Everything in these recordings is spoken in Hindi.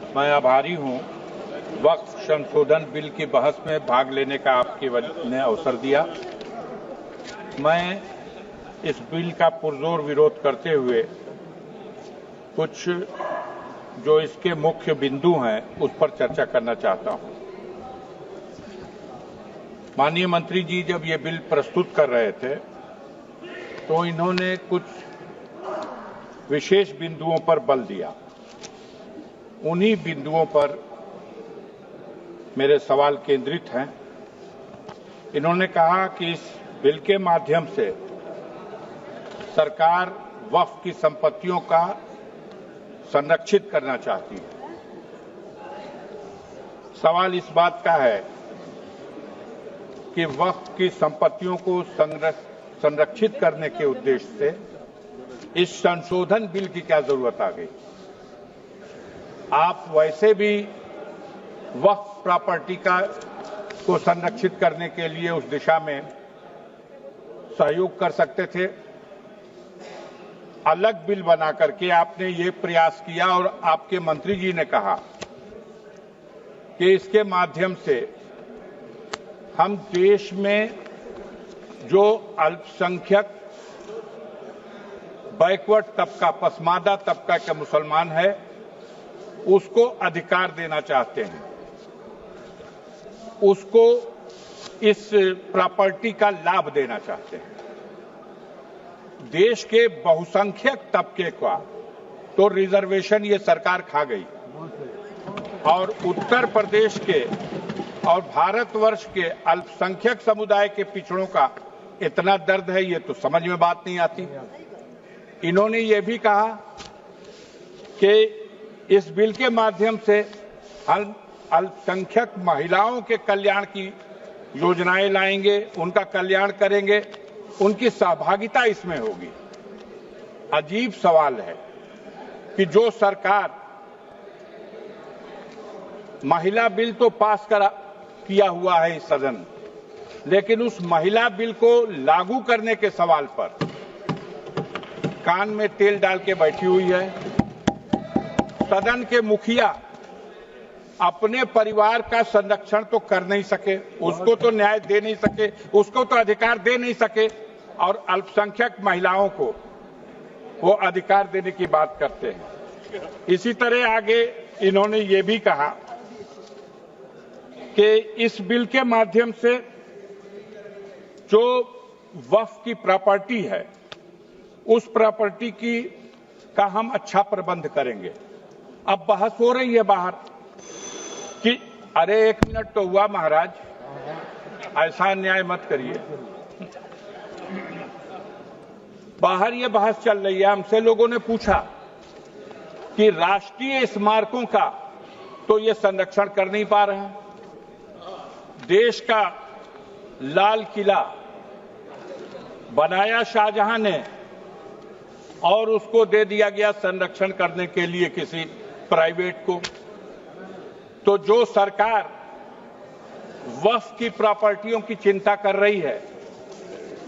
मैं आभारी हूं वक्फ संशोधन बिल की बहस में भाग लेने का आपके ने अवसर दिया। मैं इस बिल का पुरजोर विरोध करते हुए कुछ जो इसके मुख्य बिंदु हैं उस पर चर्चा करना चाहता हूं। माननीय मंत्री जी जब ये बिल प्रस्तुत कर रहे थे तो इन्होंने कुछ विशेष बिंदुओं पर बल दिया। उन्हीं बिंदुओं पर मेरे सवाल केंद्रित हैं। इन्होंने कहा कि इस बिल के माध्यम से सरकार वक्फ की संपत्तियों का संरक्षित करना चाहती है। सवाल इस बात का है कि वक्फ की संपत्तियों को संरक्षित करने के उद्देश्य से इस संशोधन बिल की क्या जरूरत आ गई। आप वैसे भी वक्फ प्रॉपर्टी को संरक्षित करने के लिए उस दिशा में सहयोग कर सकते थे। अलग बिल बना करके आपने ये प्रयास किया और आपके मंत्री जी ने कहा कि इसके माध्यम से हम देश में जो अल्पसंख्यक बैकवर्ड तबका, पसमानदा तबका के मुसलमान है उसको अधिकार देना चाहते हैं, उसको इस प्रॉपर्टी का लाभ देना चाहते हैं। देश के बहुसंख्यक तबके का तो रिजर्वेशन ये सरकार खा गई और उत्तर प्रदेश के और भारतवर्ष के अल्पसंख्यक समुदाय के पिछड़ों का इतना दर्द है ये तो समझ में बात नहीं आती। इन्होंने ये भी कहा कि इस बिल के माध्यम से हम अल्पसंख्यक महिलाओं के कल्याण की योजनाएं लाएंगे, उनका कल्याण करेंगे, उनकी सहभागिता इसमें होगी। अजीब सवाल है कि जो सरकार महिला बिल तो पास किया हुआ है इस सदन, लेकिन उस महिला बिल को लागू करने के सवाल पर कान में तेल डाल के बैठी हुई है। सदन के मुखिया अपने परिवार का संरक्षण तो कर नहीं सके, उसको तो न्याय दे नहीं सके, उसको तो अधिकार दे नहीं सके, और अल्पसंख्यक महिलाओं को वो अधिकार देने की बात करते हैं। इसी तरह आगे इन्होंने ये भी कहा कि इस बिल के माध्यम से जो वक्फ की प्रॉपर्टी है उस प्रॉपर्टी का हम अच्छा प्रबंध करेंगे। अब बहस हो रही है बाहर कि अरे एक मिनट तो हुआ महाराज, ऐसा अन्याय मत करिए। बाहर ये बहस चल रही है। हमसे लोगों ने पूछा कि राष्ट्रीय स्मारकों का तो ये संरक्षण कर नहीं पा रहे हैं। देश का लाल किला बनाया शाहजहां ने और उसको दे दिया गया संरक्षण करने के लिए किसी प्राइवेट को। तो जो सरकार वक्फ की प्रॉपर्टियों की चिंता कर रही है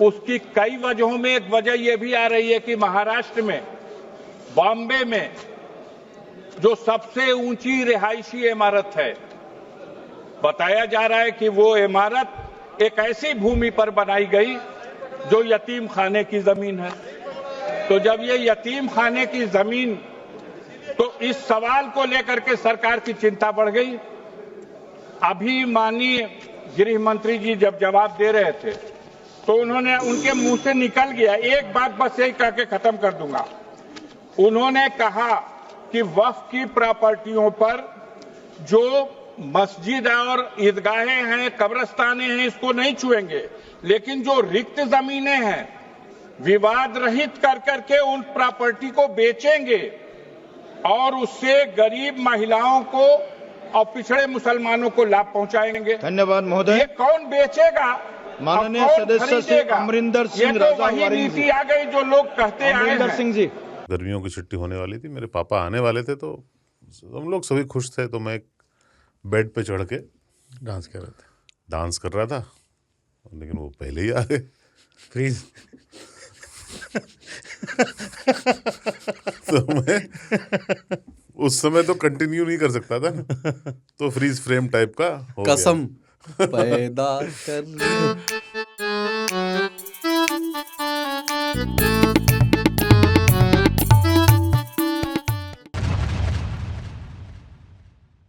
उसकी कई वजहों में एक वजह यह भी आ रही है कि महाराष्ट्र में, बॉम्बे में जो सबसे ऊंची रिहायशी इमारत है, बताया जा रहा है कि वो इमारत एक ऐसी भूमि पर बनाई गई जो यतीम खाने की जमीन है। तो जब ये यतीम खाने की जमीन, तो इस सवाल को लेकर के सरकार की चिंता बढ़ गई। अभी माननीय गृह मंत्री जी जब जवाब दे रहे थे तो उन्होंने, उनके मुंह से निकल गया, एक बात बस यही कह के खत्म कर दूंगा। उन्होंने कहा कि वक्फ की प्रॉपर्टियों पर जो मस्जिद और ईदगाहें हैं, कब्रस्तानें हैं, इसको नहीं छुएंगे, लेकिन जो रिक्त जमीनें हैं विवाद रहित कर करके उन प्रॉपर्टी को बेचेंगे और उससे गरीब महिलाओं को और पिछड़े मुसलमानों को लाभ पहुंचाएंगे। धन्यवाद महोदय। ये कौन बेचेगा? माननीय सदस्य श्री अमरिंदर सिंह राजा नीति आ गई जो लोग कहते आए हैं। अमरिंदर सिंह जी, गर्मियों की छुट्टी होने वाली थी, मेरे पापा आने वाले थे, तो हम लोग सभी खुश थे। तो मैं बेड पे चढ़ के डांस कर रहा था, लेकिन वो पहले ही आ गए। प्लीज तो मैं उस समय तो कंटिन्यू नहीं कर सकता था ना, तो फ्रीज फ्रेम टाइप का हो गया। कसम पैदा कर